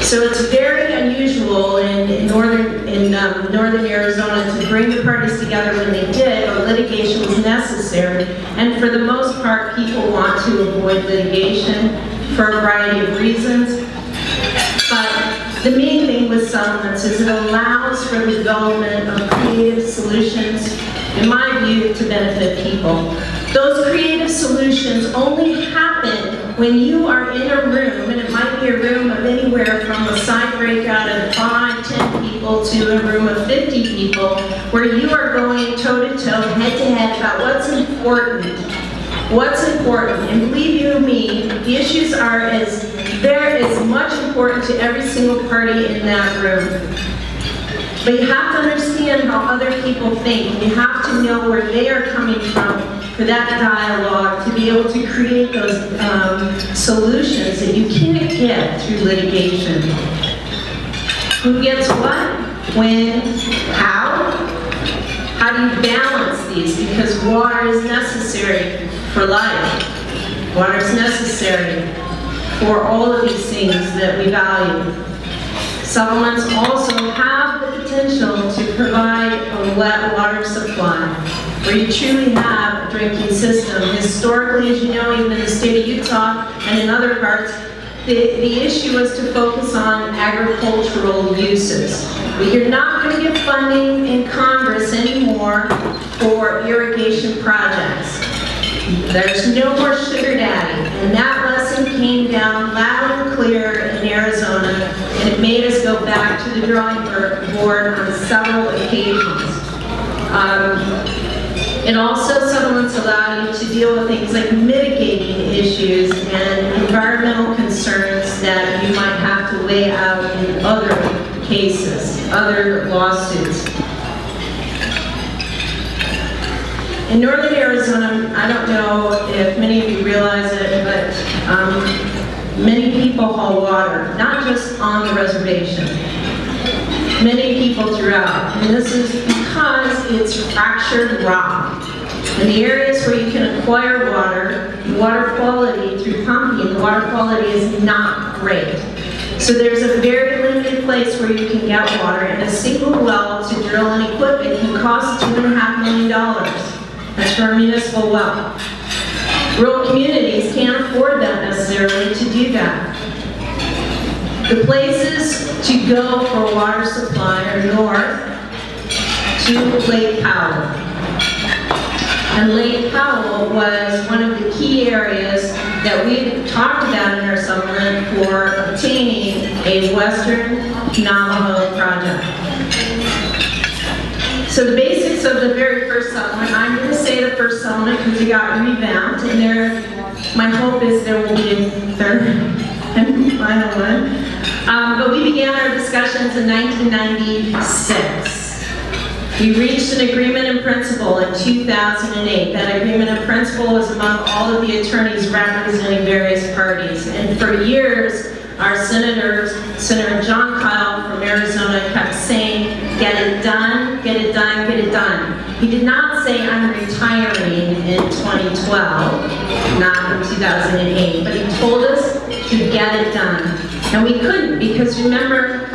So it's very unusual in northern Arizona to bring the parties together when they did, but litigation was necessary. And for the most part, people want to avoid litigation for a variety of reasons. But the main thing with settlements is it allows for the development of creative solutions, in my view, to benefit people. Those creative solutions only happen when you are in a room, and it might be a room of anywhere from a side breakout of 5, 10 people to a room of 50 people, where you are going toe-to-toe, head-to-head about what's important. What's important, and believe you me, the issues are as much important to every single party in that room. But you have to understand how other people think. You have to know where they are coming from for that dialogue to be able to create those solutions that you can't get through litigation. Who gets what? When? How? How do you balance these? Because water is necessary for life. Water is necessary for all of these things that we value. Settlements also have the potential to provide a wet water supply, where you truly have a drinking system. Historically, as you know, even in the state of Utah and in other parts, the issue was to focus on agricultural uses. But you're not going to get funding in Congress anymore for irrigation projects. There's no more sugar daddy, and that lesson came down loud and clear in Arizona, and it made us go back to the drawing board on several occasions. It also, settlements allow you to deal with things like mitigating issues and environmental concerns that you might have to weigh out in other cases, other lawsuits. In northern Arizona, I don't know if many of you realize it, but many people haul water, not just on the reservation. Many people throughout, and this is because it's fractured rock. In the areas where you can acquire water, water quality through pumping, the water quality is not great. So there's a very limited place where you can get water, and a single well to drill and equip it can cost $2.5 million. That's for a municipal well. Rural communities can't afford that necessarily to do that. The places to go for water supply are north to Lake Powell. And Lake Powell was one of the key areas that we talked about in our settlement for obtaining a Western Navajo project. So the basics of the very first settlement, I'm going to say the first settlement because it got revamped, and my hope is there will be a third and final one. But we began our discussions in 1996. We reached an agreement in principle in 2008. That agreement in principle was among all of the attorneys representing various parties. And for years, our Senator John Kyle from Arizona kept saying, get it done, get it done, get it done. He did not say, I'm retiring in 2012, not in 2008, but he told us to get it done. And we couldn't, because remember,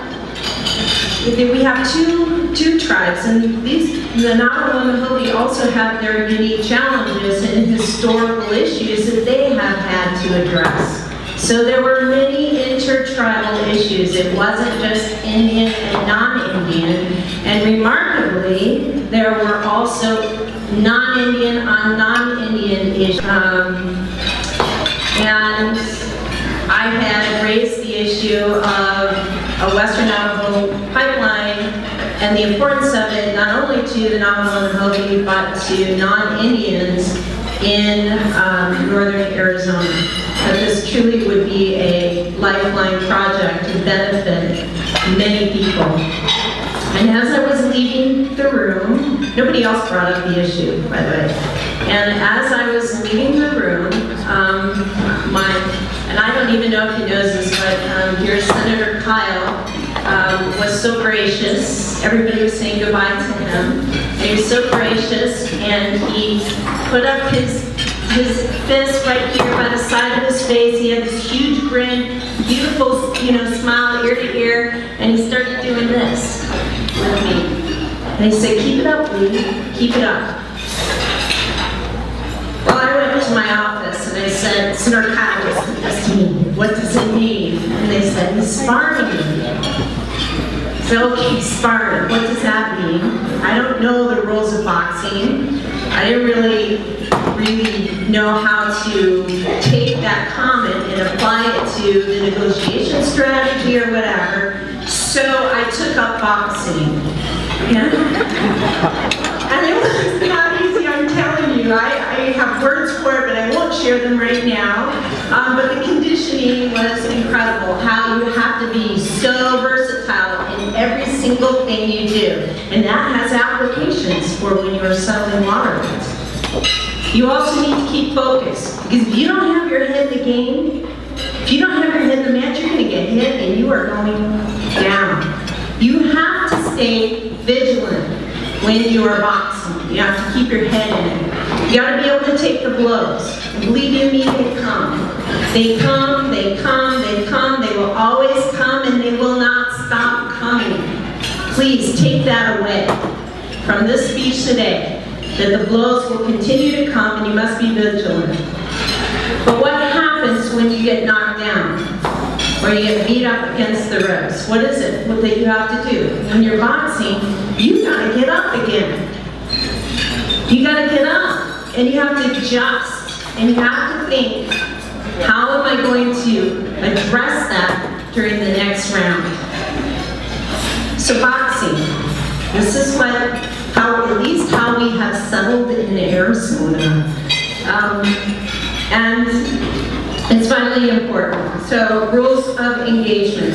we have two tribes, and the Navajo and the Hopi also have their unique challenges and historical issues that they have had to address. So there were many intertribal issues. It wasn't just Indian and non-Indian. And remarkably, there were also non-Indian on non-Indian issues. And I had raised the issue of a Western Navajo pipeline and the importance of it not only to the Navajo and Hopi, but to non-Indians in northern Arizona. That this truly would be a lifeline project to benefit many people. And as I was leaving the room, nobody else brought up the issue, by the way. And as I was leaving the room, and I don't even know if he knows this, but your Senator Kyle was so gracious. Everybody was saying goodbye to him. And he was so gracious, and he put up his fist right here by the side of his face. He had this huge grin, beautiful, smile ear to ear, and he started doing this with me. And he said, keep it up, Lee, keep it up. Well, I went to my office and I said, it's narcotics, what does it mean? And they said, he's sparring me. So, okay, sparring, what does that mean? I don't know the rules of boxing. I didn't really know how to take that comment and apply it to the negotiation strategy or whatever. So I took up boxing. Yeah. And it was not easy, I'm telling you. I have words for it, but I won't share them right now. But the conditioning was incredible. How you have to be so versatile in every single thing you do. And that has applications for when you're selling water. You also need to keep focused. Because if you don't have your head in the game, if you don't have your head in the match, you're going to get hit and you are going down. You have to stay vigilant when you are boxing. You have to keep your head in it. You got to be able to take the blows. Believe you me, they come. They come, they come, they come. They will always come and they will not stop coming. Please take that away from this speech today, that the blows will continue to come and you must be vigilant. But what happens when you get knocked down? Or you get beat up against the ribs? What is it that you have to do? When you're boxing, you gotta get up again. You gotta get up, and you have to adjust, and you have to think, how am I going to address that during the next round? So boxing, this is at least how we have settled in Arizona. And it's finally important. So, rules of engagement.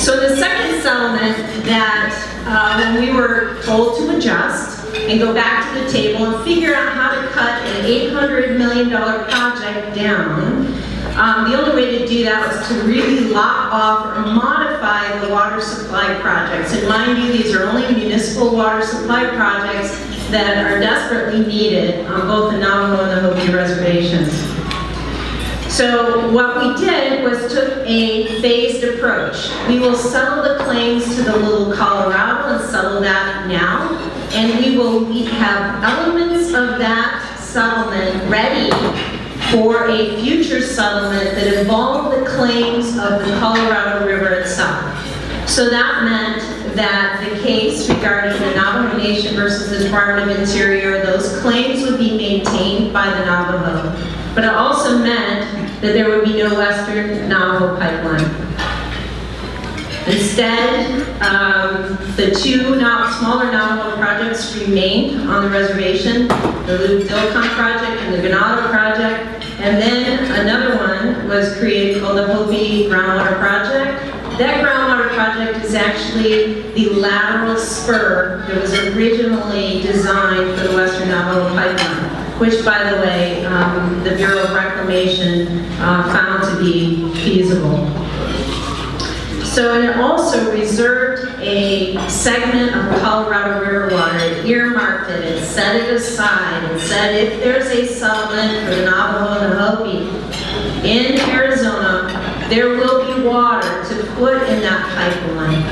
So the second settlement that when we were told to adjust and go back to the table and figure out how to cut an $800 million project down, the only way to do that was to really lock off or modify the water supply projects. And mind you, these are only municipal water supply projects that are desperately needed on both the Navajo and the Hopi reservations. So what we did was took a phased approach. We will settle the claims to the Little Colorado and settle that now. And we will have elements of that settlement ready for a future settlement that involved the claims of the Colorado River itself. So that meant that the case regarding the Navajo Nation versus the Department of Interior, those claims would be maintained by the Navajo. But it also meant that there would be no Western Navajo pipeline. Instead, the two smaller Navajo projects remained on the reservation, the Luke-Dilcon project and the Ganado project, and then another one was created called the Hopi Groundwater Project. That groundwater project is actually the lateral spur that was originally designed for the Western Navajo pipeline, which, by the way, the Bureau of Reclamation found to be feasible. So, and it also reserved a segment of Colorado River water. It earmarked it, it set it aside, and said if there's a settlement for the Navajo and the Hopi in Arizona, there will be water to put in that pipeline.